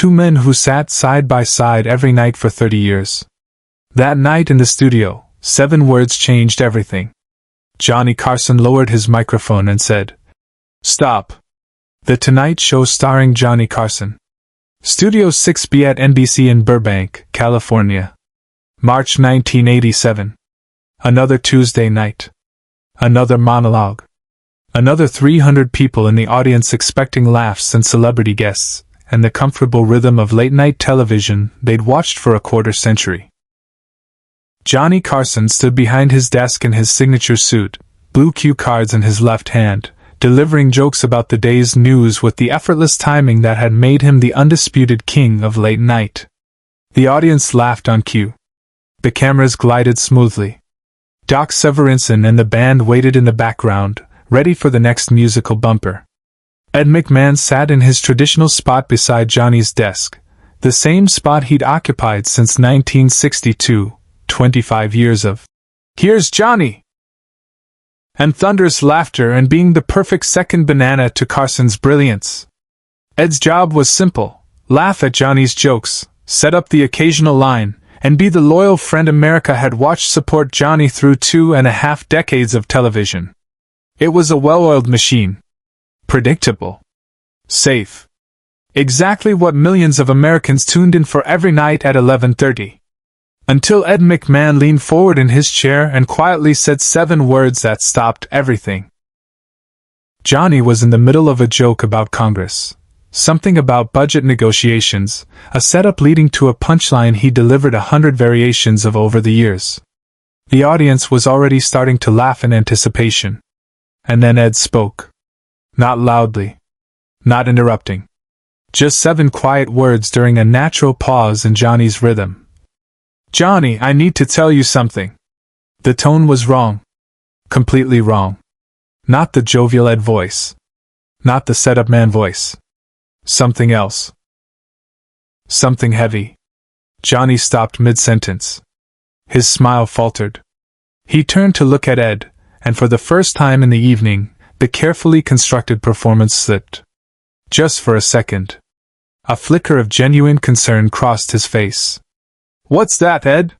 two men who sat side by side every night for 30 years. That night in the studio, 7 words changed everything. Johnny Carson lowered his microphone and said, "Stop." The Tonight Show starring Johnny Carson. Studio 6B at NBC in Burbank, California. March 1987. Another Tuesday night. Another monologue. Another 300 people in the audience expecting laughs and celebrity guests, and the comfortable rhythm of late-night television they'd watched for a quarter century. Johnny Carson stood behind his desk in his signature suit, blue cue cards in his left hand, delivering jokes about the day's news with the effortless timing that had made him the undisputed king of late night. The audience laughed on cue. The cameras glided smoothly. Doc Severinsen and the band waited in the background, ready for the next musical bumper. Ed McMahon sat in his traditional spot beside Johnny's desk, the same spot he'd occupied since 1962, 25 years of, "Here's Johnny!" and thunderous laughter and being the perfect second banana to Carson's brilliance. Ed's job was simple: laugh at Johnny's jokes, set up the occasional line, and be the loyal friend America had watched support Johnny through 2.5 decades of television. It was a well-oiled machine. Predictable. Safe. Exactly what millions of Americans tuned in for every night at 11:30. Until Ed McMahon leaned forward in his chair and quietly said 7 words that stopped everything. Johnny was in the middle of a joke about Congress. Something about budget negotiations, a setup leading to a punchline he delivered 100 variations of over the years. The audience was already starting to laugh in anticipation. And then Ed spoke. Not loudly. Not interrupting. Just 7 quiet words during a natural pause in Johnny's rhythm. "Johnny, I need to tell you something." The tone was wrong. Completely wrong. Not the jovial Ed voice. Not the setup man voice. Something else. Something heavy. Johnny stopped mid-sentence. His smile faltered. He turned to look at Ed, and for the first time in the evening, the carefully constructed performance slipped. Just for a second. A flicker of genuine concern crossed his face. "What's that, Ed?"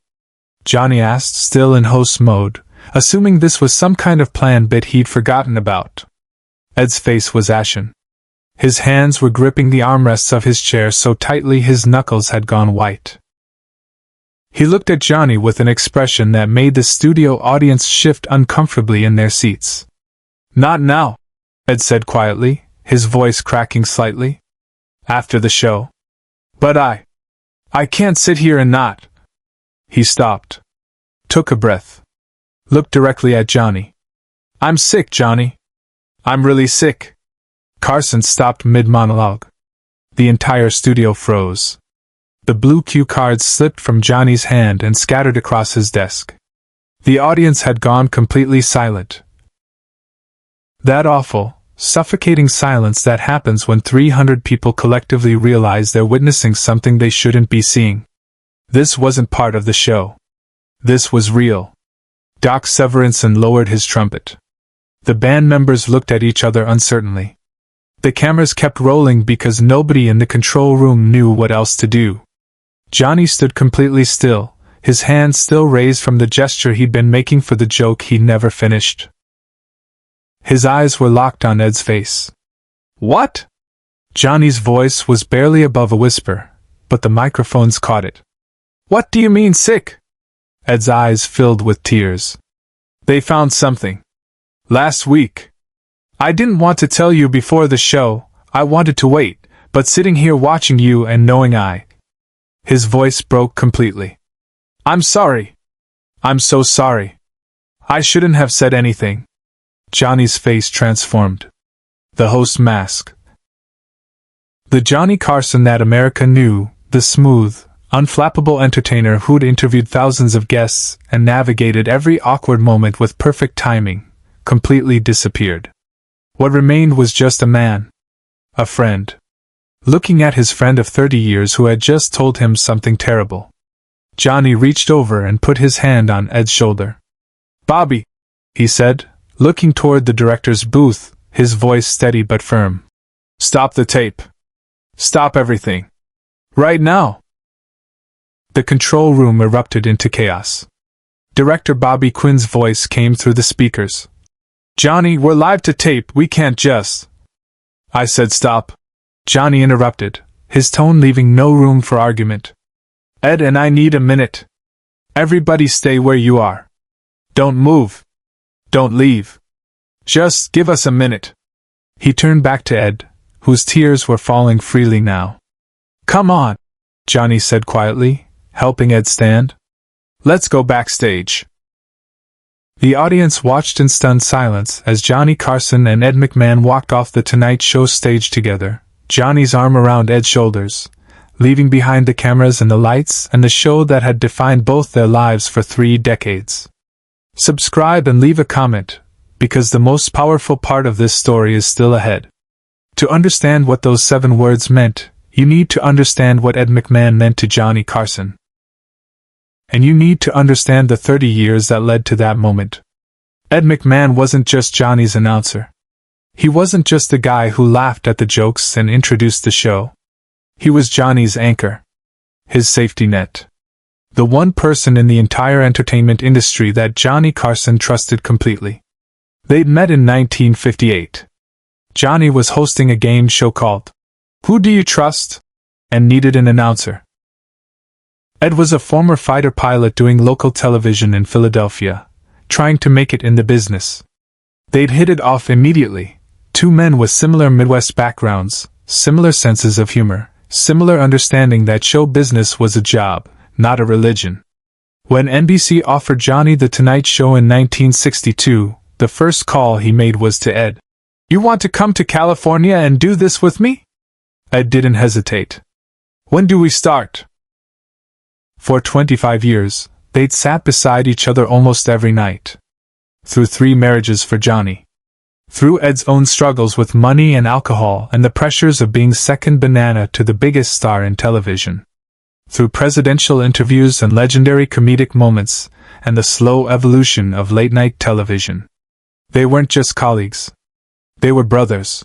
Johnny asked, still in host mode, assuming this was some kind of planned bit he'd forgotten about. Ed's face was ashen. His hands were gripping the armrests of his chair so tightly his knuckles had gone white. He looked at Johnny with an expression that made the studio audience shift uncomfortably in their seats. "Not now," Ed said quietly, his voice cracking slightly. "After the show. But I can't sit here and not." He stopped. Took a breath. Looked directly at Johnny. "I'm sick, Johnny. I'm really sick." Carson stopped mid-monologue. The entire studio froze. The blue cue cards slipped from Johnny's hand and scattered across his desk. The audience had gone completely silent. That awful, suffocating silence that happens when 300 people collectively realize they're witnessing something they shouldn't be seeing. This wasn't part of the show. This was real. Doc Severinsen lowered his trumpet. The band members looked at each other uncertainly. The cameras kept rolling because nobody in the control room knew what else to do. Johnny stood completely still, his hands still raised from the gesture he'd been making for the joke he never finished. His eyes were locked on Ed's face. "What?" Johnny's voice was barely above a whisper, but the microphones caught it. "What do you mean sick?" Ed's eyes filled with tears. "They found something. Last week. I didn't want to tell you before the show, I wanted to wait, but sitting here watching you and knowing His voice broke completely. "I'm sorry. I'm so sorry. I shouldn't have said anything." Johnny's face transformed. The host mask. The Johnny Carson that America knew, the smooth, unflappable entertainer who'd interviewed thousands of guests and navigated every awkward moment with perfect timing, completely disappeared. What remained was just a man. A friend. Looking at his friend of 30 years who had just told him something terrible. Johnny reached over and put his hand on Ed's shoulder. "Bobby," he said, looking toward the director's booth, his voice steady but firm. "Stop the tape. Stop everything. Right now. The control room erupted into chaos. Director Bobby Quinn's voice came through the speakers. Johnny, we're live to tape, we can't just... I said stop. Johnny interrupted, his tone leaving no room for argument. Ed and I need a minute. Everybody stay where you are. Don't move. Don't leave. Just give us a minute. He turned back to Ed, whose tears were falling freely now. Come on, Johnny said quietly, helping Ed stand. Let's go backstage. The audience watched in stunned silence as Johnny Carson and Ed McMahon walked off the Tonight Show stage together, Johnny's arm around Ed's shoulders, leaving behind the cameras and the lights and the show that had defined both their lives for 3 decades. Subscribe and leave a comment, because the most powerful part of this story is still ahead. To understand what those 7 words meant, you need to understand what Ed McMahon meant to Johnny Carson. And you need to understand the 30 years that led to that moment. Ed McMahon wasn't just Johnny's announcer. He wasn't just the guy who laughed at the jokes and introduced the show. He was Johnny's anchor. His safety net. The one person in the entire entertainment industry that Johnny Carson trusted completely. They'd met in 1958. Johnny was hosting a game show called Who Do You Trust? And needed an announcer. Ed was a former fighter pilot doing local television in Philadelphia, trying to make it in the business. They'd hit it off immediately, 2 men with similar Midwest backgrounds, similar senses of humor, similar understanding that show business was a job, not a religion. When NBC offered Johnny The Tonight Show in 1962, the first call he made was to Ed. You want to come to California and do this with me? Ed didn't hesitate. When do we start? For 25 years, they'd sat beside each other almost every night. Through 3 marriages for Johnny. Through Ed's own struggles with money and alcohol and the pressures of being second banana to the biggest star in television. Through presidential interviews and legendary comedic moments, and the slow evolution of late-night television. They weren't just colleagues. They were brothers.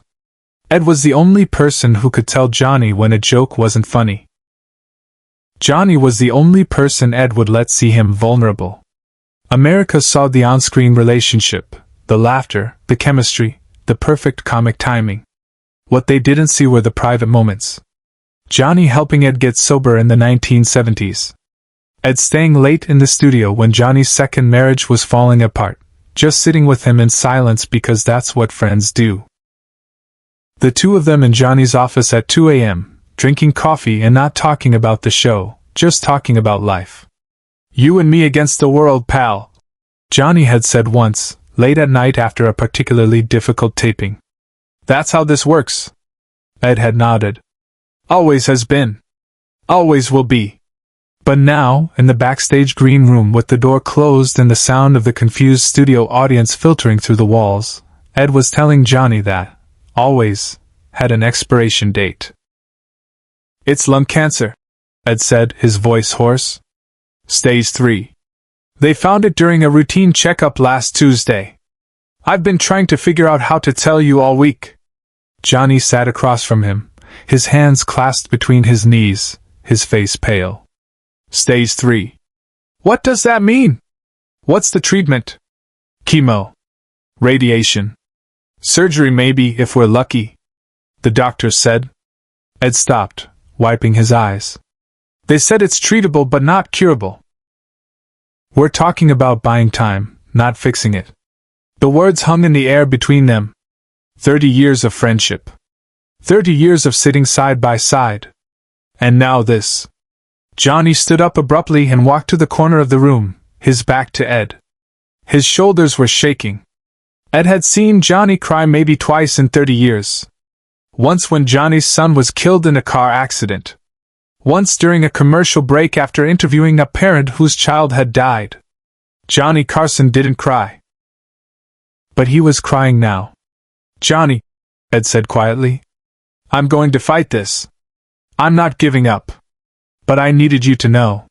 Ed was the only person who could tell Johnny when a joke wasn't funny. Johnny was the only person Ed would let see him vulnerable. America saw the on-screen relationship, the laughter, the chemistry, the perfect comic timing. What they didn't see were the private moments. Johnny helping Ed get sober in the 1970s. Ed staying late in the studio when Johnny's second marriage was falling apart, just sitting with him in silence because that's what friends do. The 2 of them in Johnny's office at 2 a.m., drinking coffee and not talking about the show, just talking about life. You and me against the world, pal, Johnny had said once, late at night after a particularly difficult taping. That's how this works. Ed had nodded. Always has been. Always will be. But now, in the backstage green room with the door closed and the sound of the confused studio audience filtering through the walls, Ed was telling Johnny that, always, had an expiration date. It's lung cancer, Ed said, his voice hoarse. Stage 3. They found it during a routine checkup last Tuesday. I've been trying to figure out how to tell you all week. Johnny sat across from him, his hands clasped between his knees, his face pale. Stage 3. What does that mean? What's the treatment? Chemo. Radiation. Surgery maybe if we're lucky. The doctor said. Ed stopped, wiping his eyes. They said it's treatable but not curable. We're talking about buying time, not fixing it. The words hung in the air between them. 30 years of friendship. 30 years of sitting side by side. And now this. Johnny stood up abruptly and walked to the corner of the room, his back to Ed. His shoulders were shaking. Ed had seen Johnny cry maybe twice in 30 years. Once when Johnny's son was killed in a car accident. Once during a commercial break after interviewing a parent whose child had died. Johnny Carson didn't cry. But he was crying now. Johnny, Ed said quietly. I'm going to fight this. I'm not giving up. But I needed you to know.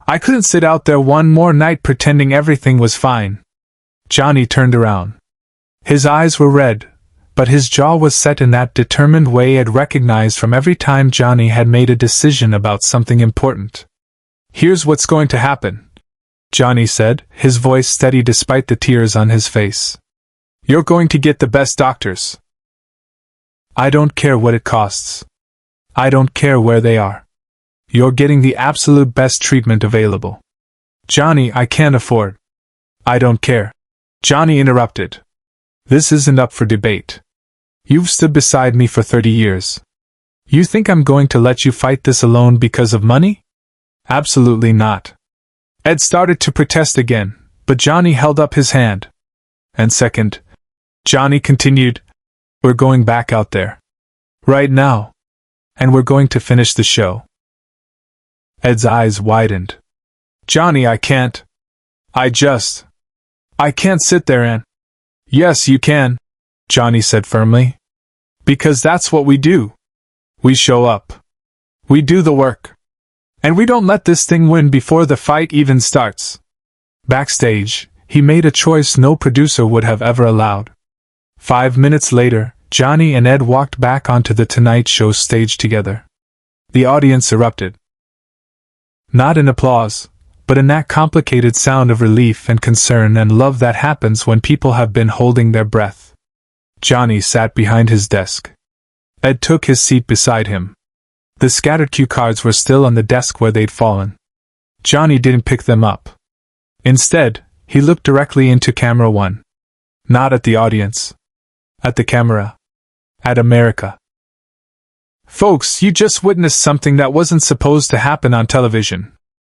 I couldn't sit out there one more night pretending everything was fine. Johnny turned around. His eyes were red, but his jaw was set in that determined way Ed recognized from every time Johnny had made a decision about something important. "Here's what's going to happen," Johnny said, his voice steady despite the tears on his face. "You're going to get the best doctors. I don't care what it costs. I don't care where they are. You're getting the absolute best treatment available." "Johnny, I can't afford." "I don't care," Johnny interrupted. "This isn't up for debate. You've stood beside me for 30 years. You think I'm going to let you fight this alone because of money? Absolutely not." Ed started to protest again, but Johnny held up his hand. "And second," Johnny continued, "we're going back out there. Right now. And we're going to finish the show." Ed's eyes widened. "Johnny, I can't. I can't sit there and—" "Yes, you can," Johnny said firmly. "Because that's what we do. We show up. We do the work. And we don't let this thing win before the fight even starts." Backstage, he made a choice no producer would have ever allowed. 5 minutes later, Johnny and Ed walked back onto the Tonight Show stage together. The audience erupted. Not in applause, but in that complicated sound of relief and concern and love that happens when people have been holding their breath. Johnny sat behind his desk. Ed took his seat beside him. The scattered cue cards were still on the desk where they'd fallen. Johnny didn't pick them up. Instead, he looked directly into camera one. Not at the audience. At the camera. At America. "Folks, you just witnessed something that wasn't supposed to happen on television,"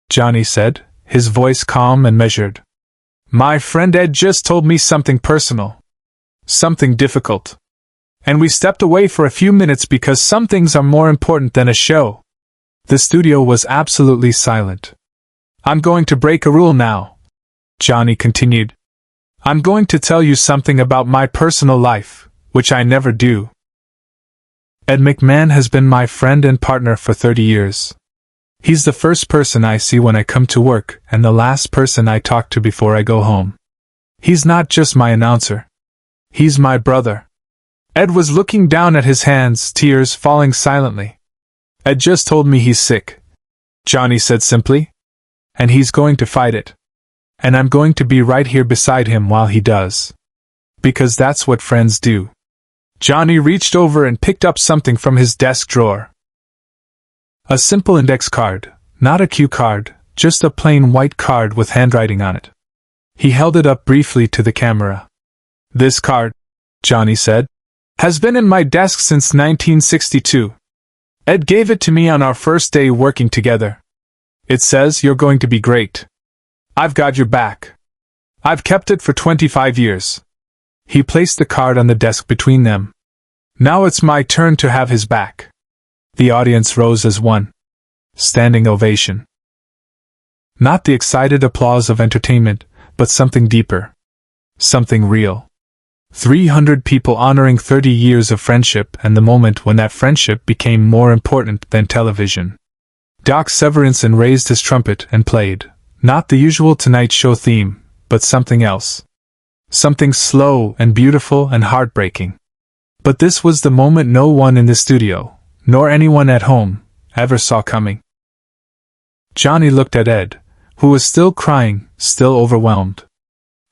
Johnny said, his voice calm and measured. "My friend Ed just told me something personal. Something difficult. And we stepped away for a few minutes because some things are more important than a show." The studio was absolutely silent. "I'm going to break a rule now," Johnny continued. "I'm going to tell you something about my personal life, which I never do. Ed McMahon has been my friend and partner for 30 years. He's the first person I see when I come to work and the last person I talk to before I go home. He's not just my announcer. He's my brother." Ed was looking down at his hands, tears falling silently. "Ed just told me he's sick," Johnny said simply. "And he's going to fight it. And I'm going to be right here beside him while he does. Because that's what friends do." Johnny reached over and picked up something from his desk drawer. A simple index card, not a cue card, just a plain white card with handwriting on it. He held it up briefly to the camera. "This card," Johnny said, "has been in my desk since 1962. Ed gave it to me on our first day working together. It says you're going to be great. I've got your back. I've kept it for 25 years. He placed the card on the desk between them. "Now it's my turn to have his back." The audience rose as one. Standing ovation. Not the excited applause of entertainment, but something deeper. Something real. 300 people honoring 30 years of friendship and the moment when that friendship became more important than television. Doc Severinsen raised his trumpet and played, not the usual Tonight Show theme, but something else. Something slow and beautiful and heartbreaking. But this was the moment no one in the studio, nor anyone at home, ever saw coming. Johnny looked at Ed, who was still crying, still overwhelmed.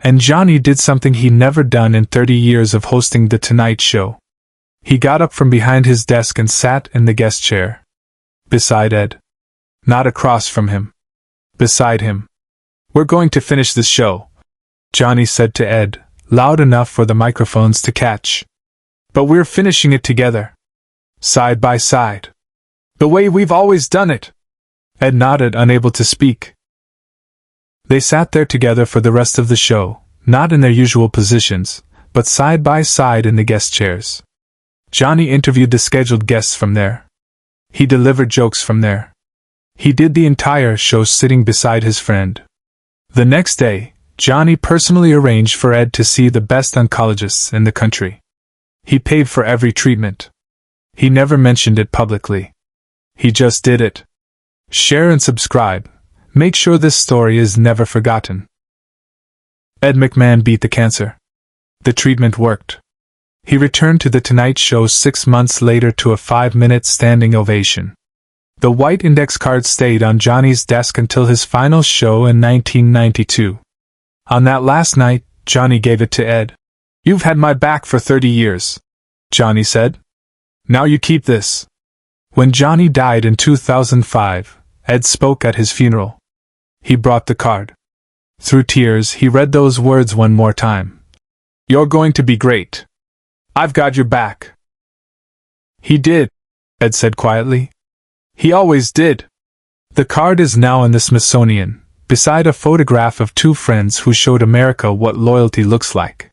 And Johnny did something he'd never done in 30 years of hosting The Tonight Show. He got up from behind his desk and sat in the guest chair. Beside Ed. Not across from him. Beside him. "We're going to finish this show," Johnny said to Ed, loud enough for the microphones to catch. "But we're finishing it together. Side by side. The way we've always done it." Ed nodded, unable to speak. They sat there together for the rest of the show, not in their usual positions, but side by side in the guest chairs. Johnny interviewed the scheduled guests from there. He delivered jokes from there. He did the entire show sitting beside his friend. The next day, Johnny personally arranged for Ed to see the best oncologists in the country. He paid for every treatment. He never mentioned it publicly. He just did it. Share and subscribe. Make sure this story is never forgotten. Ed McMahon beat the cancer. The treatment worked. He returned to The Tonight Show 6 months later to a 5-minute standing ovation. The white index card stayed on Johnny's desk until his final show in 1992. On that last night, Johnny gave it to Ed. "You've had my back for 30 years," Johnny said. "Now you keep this." When Johnny died in 2005, Ed spoke at his funeral. He brought the card. Through tears, he read those words one more time. "You're going to be great. I've got your back." "He did," Ed said quietly. "He always did." The card is now in the Smithsonian, beside a photograph of two friends who showed America what loyalty looks like.